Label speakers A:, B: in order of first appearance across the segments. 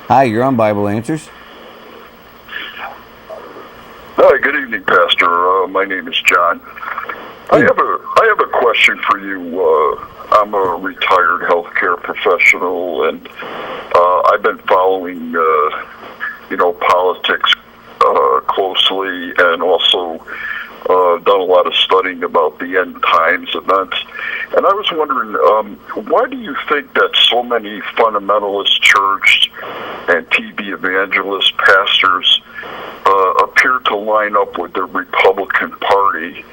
A: Hi, you're on Bible Answers.
B: Hi, good evening, Pastor. My name is John. I have a question for you. I'm a retired healthcare professional, and I've been following, politics closely, and also done a lot of studying about the end times events. And I was wondering, why do you think that so many fundamentalist church and TV evangelist pastors appear to line up with the Republican Party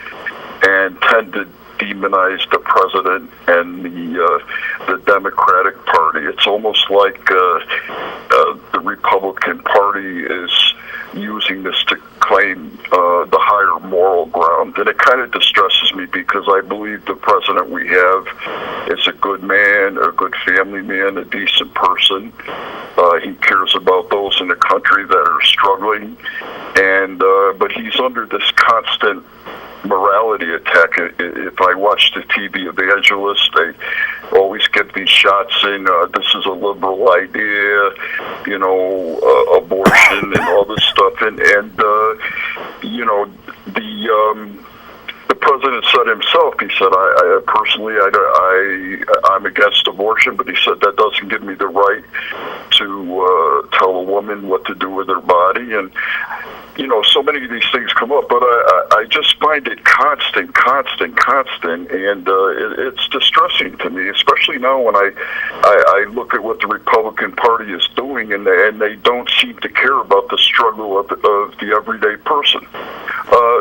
B: and tend to demonize the president and the Democratic Party? It's almost like the Republican Party is using this to claim the higher moral ground, and it kind of distresses me because I believe the president we have is a good man, a good family man, a decent person. He cares about those in the country that are struggling, and but he's under this constant morality attack. If I watch the TV evangelists, they always get these shots saying this is a liberal idea, abortion and all this stuff, and the president said himself. He said, "I personally, I'm against abortion, but he said that doesn't give me the right to tell a woman what to do with her body." And so many of these things come up, but I just find it constant, and it's distressing to me, especially now when I look at what the Republican Party is doing, and they don't seem to care about the struggle of the everyday person.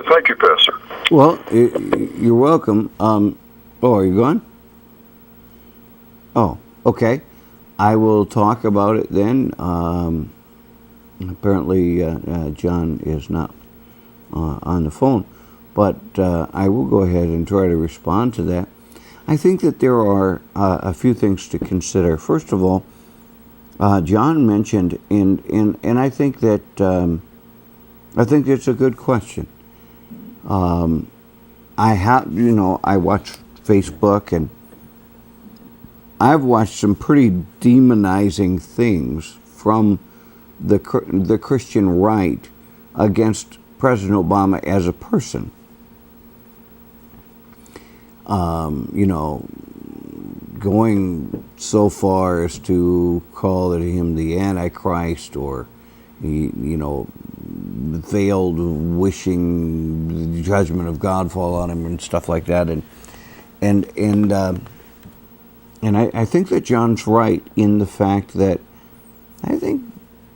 B: Thank you, Pastor.
A: Well, you're welcome. Are you gone? Oh, okay. I will talk about it then. Apparently, John is not on the phone, but I will go ahead and try to respond to that. I think that there are a few things to consider. First of all, John mentioned, and I think that it's a good question. I watch Facebook, and I've watched some pretty demonizing things from the Christian right against President Obama as a person. Going so far as to call him the Antichrist, or veiled wishing the judgment of God fall on him and stuff like that, and I think that John's right in the fact that I think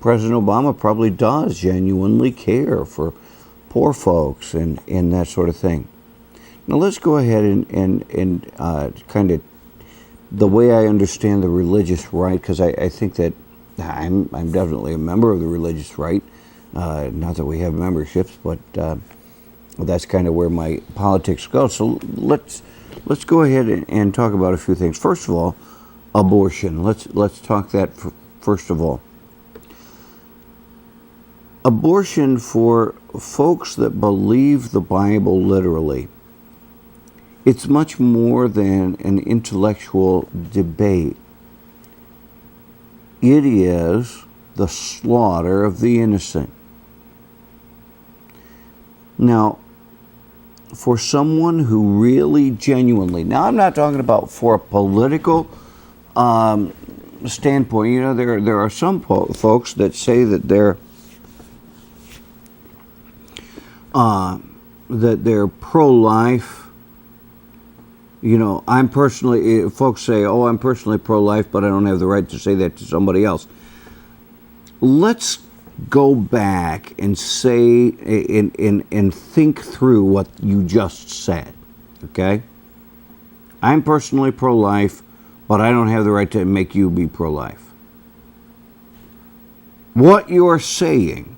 A: President Obama probably does genuinely care for poor folks and that sort of thing. Now let's go ahead and kind of the way I understand the religious right, because I think that I'm definitely a member of the religious right. Not that we have memberships, but that's kind of where my politics go. So let's go ahead and talk about a few things. First of all, abortion. Let's talk that first of all. Abortion, for folks that believe the Bible literally, it's much more than an intellectual debate. It is the slaughter of the innocent. Now, for someone who really genuinely, now I'm not talking about for a political standpoint. There are some folks that say that they're pro-life. Folks say, "Oh, I'm personally pro-life, but I don't have the right to say that to somebody else." Let's go back and say and think through what you just said. Okay? I'm personally pro-life, but I don't have the right to make you be pro-life. What you're saying,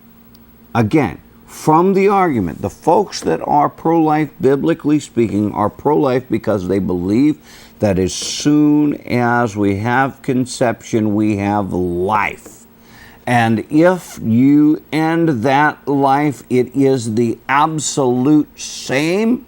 A: again, from the argument, the folks that are pro-life, biblically speaking, are pro-life because they believe that as soon as we have conception, we have life. And if you end that life, it is the absolute same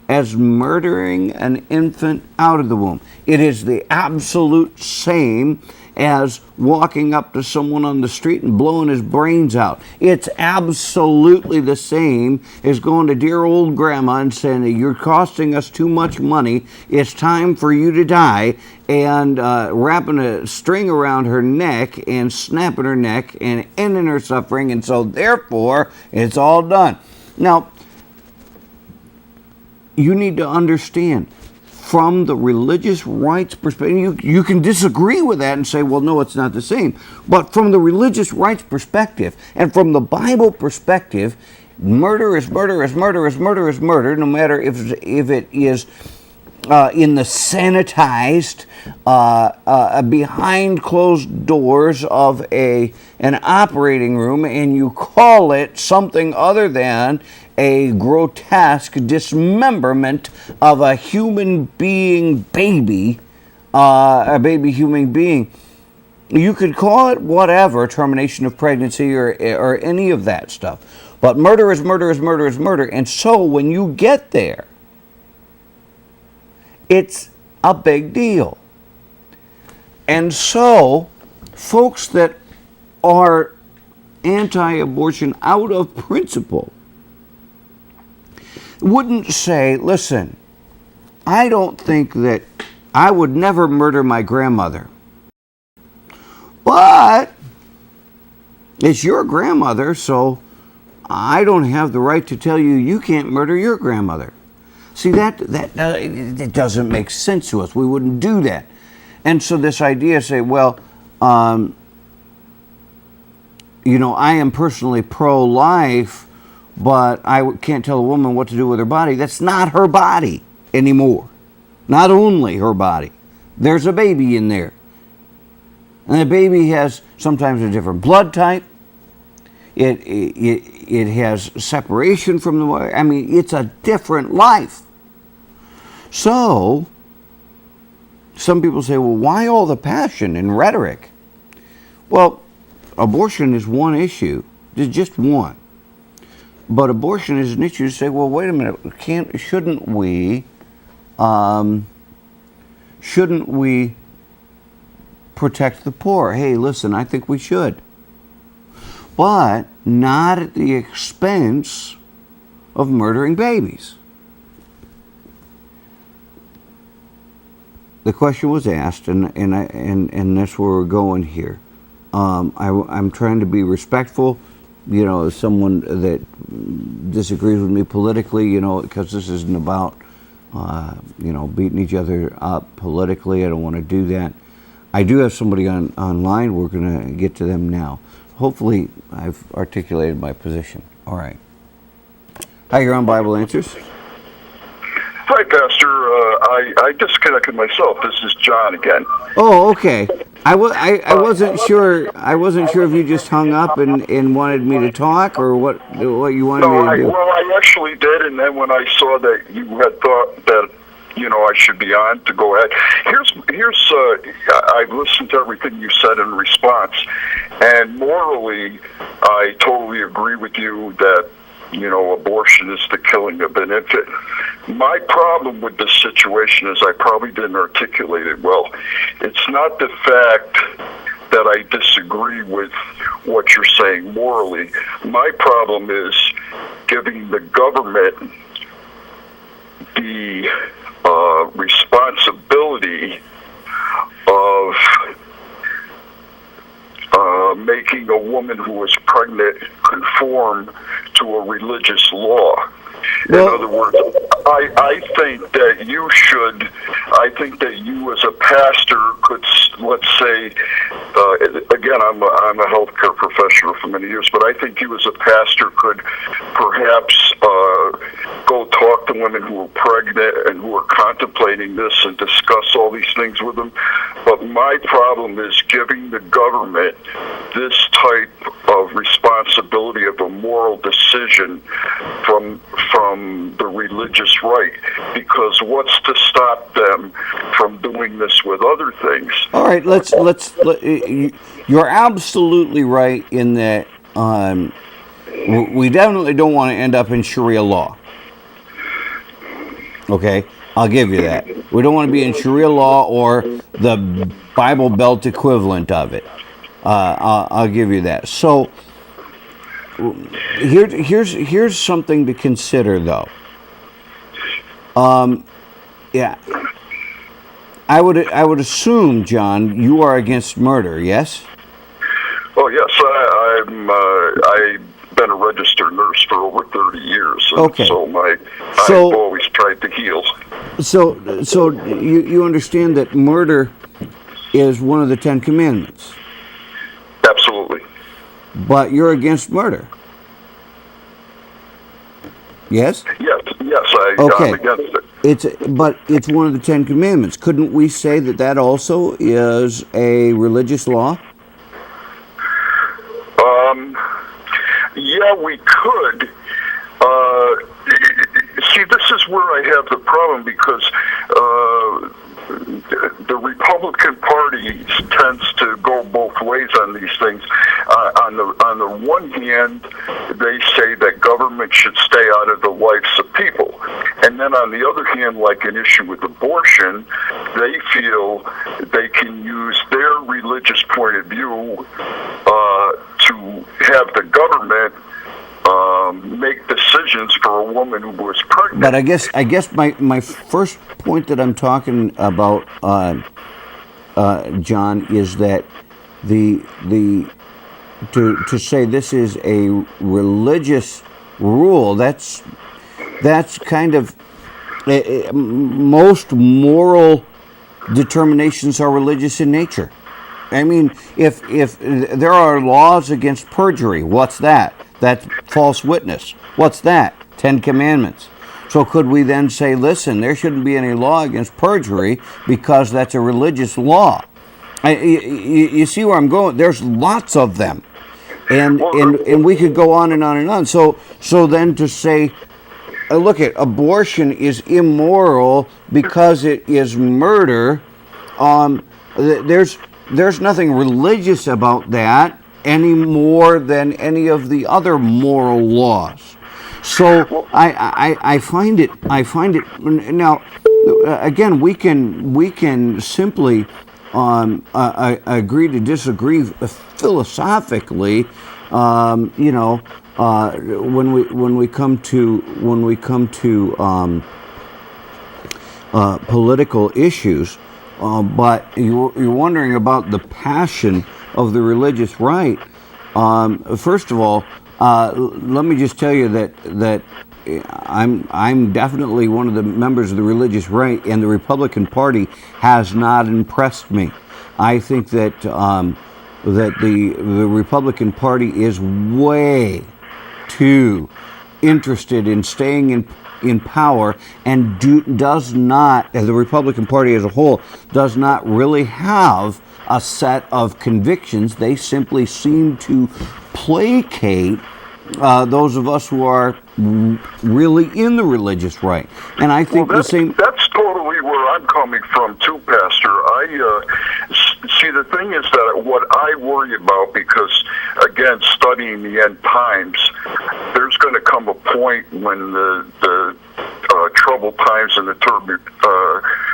A: as murdering an infant out of the womb. It is the absolute same as walking up to someone on the street and blowing his brains out. It's absolutely the same as going to dear old grandma and saying, you're costing us too much money, it's time for you to die, and wrapping a string around her neck and snapping her neck and ending her suffering, and so therefore it's all done. Now, you need to understand, from the religious rights perspective, you can disagree with that and say, well, no, it's not the same. But from the religious rights perspective and from the Bible perspective, murder is murder is murder is murder is murder, no matter if it is in the sanitized, behind closed doors of an operating room, and you call it something other than a grotesque dismemberment of a human being baby, a baby human being. You could call it whatever, termination of pregnancy or any of that stuff. But murder is murder is murder is murder. And so when you get there, it's a big deal. And so folks that are anti-abortion out of principle wouldn't say, listen, I don't think that I would never murder my grandmother. But it's your grandmother, so I don't have the right to tell you you can't murder your grandmother. See, that it doesn't make sense to us. We wouldn't do that. And so this idea, say, well, I am personally pro-life, but I can't tell a woman what to do with her body. That's not her body anymore. Not only her body. There's a baby in there. And the baby has sometimes a different blood type. It has separation from the mother. I mean, it's a different life. So, some people say, well, why all the passion and rhetoric? Well, abortion is one issue. It's just one. But abortion is an issue to say, well, wait a minute, shouldn't we protect the poor? Hey, listen, I think we should. But not at the expense of murdering babies. The question was asked, and that's where we're going here. I'm trying to be respectful. Someone that disagrees with me politically, because this isn't about, beating each other up politically. I don't want to do that. I do have somebody online. We're going to get to them now. Hopefully, I've articulated my position. All right. Hi, you're on Bible Answers.
B: Hi, Pastor. I disconnected myself. This is John again.
A: Oh, okay. I wasn't sure. I wasn't sure if you just hung up and wanted me to talk, or what you wanted me to do.
B: Well, I actually did, and then when I saw that you had thought that I should be on, to go ahead. Here's I've listened to everything you said in response, and morally, I totally agree with you that abortion is the killing of an infant. My problem with this situation is I probably didn't articulate it well. It's not the fact that I disagree with what you're saying morally. My problem is giving the government the responsibility of making a woman who was pregnant conform to a religious law. In other words, I think that you as a pastor could, let's say, again, I'm a healthcare professional for many years, but I think you as a pastor could perhaps go talk to women who are pregnant and who are contemplating this and discuss all these things with them. But my problem is giving the government this type of responsibility of a moral decision from the religious right, because what's to stop them from doing this with other things?
A: All right, you're absolutely right in that we definitely don't want to end up in Sharia law. Okay, I'll give you that. We don't want to be in Sharia law or the Bible Belt equivalent of it. I'll give you that. So here's something to consider, though. Yeah, I would assume, John, you are against murder. Yes.
B: Oh yes, I've been a registered nurse for over 30 years, and
A: Okay.
B: so I've always tried to heal.
A: So you understand that murder is one of the 10 Commandments,
B: Absolutely.
A: but you're against murder. Yes?
B: Yes,
A: Okay.
B: I'm against it.
A: It's one of the 10 Commandments. Couldn't we say that also is a religious law?
B: Yeah, we could. See, this is where I have the problem because the Republican Party tends to go both ways on these things. On the one hand, they say that government should stay out of the lives of people, and then on the other hand, like an issue with abortion, they feel they can use their religious point of view to have the government make decisions for a woman who was pregnant.
A: But I guess my first point that I'm talking about, John, is that to say this is a religious rule, that's kind of most moral determinations are religious in nature. I mean, if there are laws against perjury, what's that? That's false witness. What's that? 10 Commandments. So could we then say, listen, there shouldn't be any law against perjury because that's a religious law? You see where I'm going? There's lots of them. And we could go on and on and on. So then to say, look, abortion is immoral because it is murder, there's nothing religious about that any more than any of the other moral laws. So I find it now. Again, we can simply agree to disagree philosophically. When we come to political issues. But you're wondering about the passion of the religious right. First of all, let me just tell you that I'm definitely one of the members of the religious right, and the Republican Party has not impressed me. I think that the Republican Party is way too interested in staying in power and does not, as the Republican Party as a whole, does not really have a set of convictions. They simply seem to placate those of us who are really in the religious right. And I think the same...
B: That's totally where I'm coming from too, Pastor. See, the thing is that what I worry about, because, again, studying the end times, there's going to come a point when the troubled times and the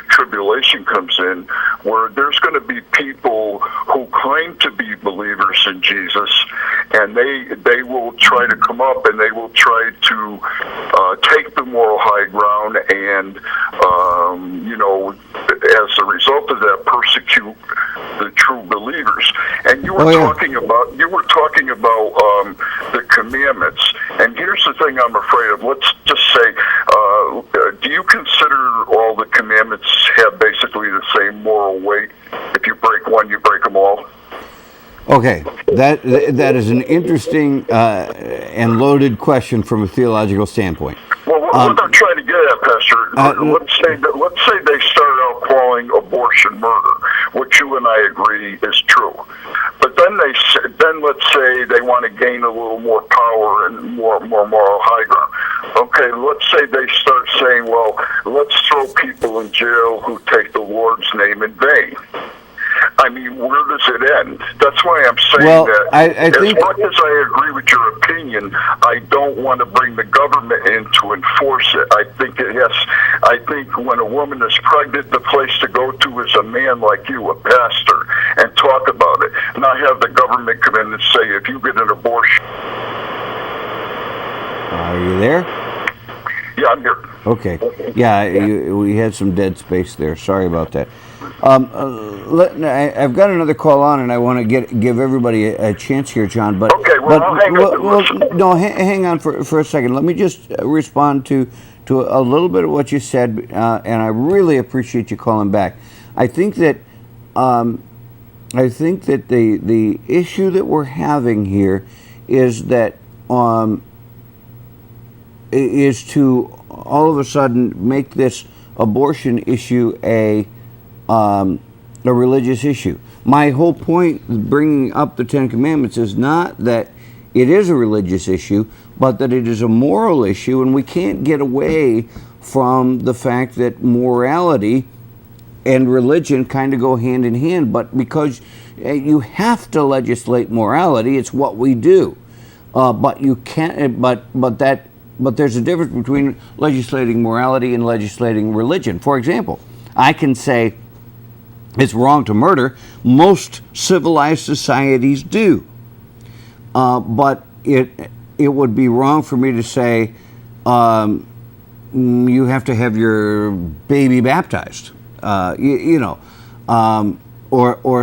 B: tribulation comes in, where there's going to be people who claim to be believers in Jesus, and they will try to come up and they will try to take the moral high ground and, as a result of that, persecute the true believers. And you were talking about the commandments. And here's the thing I'm afraid of. Let's just say, do you consider all the commandments have basically the same moral weight? If you break one, you break them all?
A: Okay, that is an interesting and loaded question from a theological standpoint.
B: Well, what I'm trying to get at, Pastor, let's say they start out calling abortion murder, which you and I agree is true. But then let's say they want to gain a little more power and more moral high ground. Okay, let's say they start saying, well, let's throw people in jail who take the Lord's name in vain. I mean, where does it end? That's why I'm saying
A: Well,
B: that
A: I
B: as
A: think,
B: much as I agree with your opinion, I don't want to bring the government in to enforce it. I think I think when a woman is pregnant, the place to go to is a man like you, a pastor, and talk about it. Not have the government come in and say, if you get an abortion.
A: are you there?
B: Yeah, I'm here.
A: Okay. Yeah, we had some dead space there. Sorry about that. I've got another call on, and I want to give everybody a chance here, John. But
B: okay, well, I'll hang up and listen.
A: no, hang on for a second. Let me just respond to a little bit of what you said, and I really appreciate you calling back. I think that the issue that we're having here is that is to all of a sudden make this abortion issue a religious issue. My whole point bringing up the Ten Commandments is not that it is a religious issue, but that it is a moral issue, and we can't get away from the fact that morality and religion kind of go hand in hand. But because you have to legislate morality, it's what we do. But you can't. But there's a difference between legislating morality and legislating religion. For example, I can say it's wrong to murder. Most civilized societies do. But it would be wrong for me to say you have to have your baby baptized, or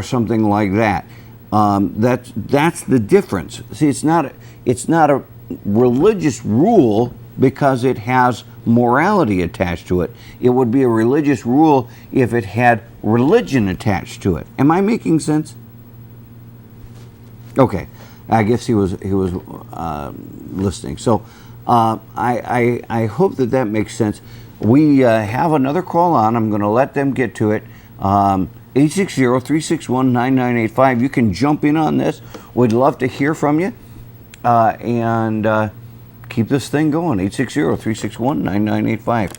A: something like that. That's the difference. See, it's not a religious rule because it has morality attached to it. It would be a religious rule if it had religion attached to it. Am I making sense? Okay, I guess he was listening. So I hope that makes sense. We have another call on. I'm going to let them get to it. 860-361-9985. You can jump in on this. We'd love to hear from you. And keep this thing going. 860-361-9985.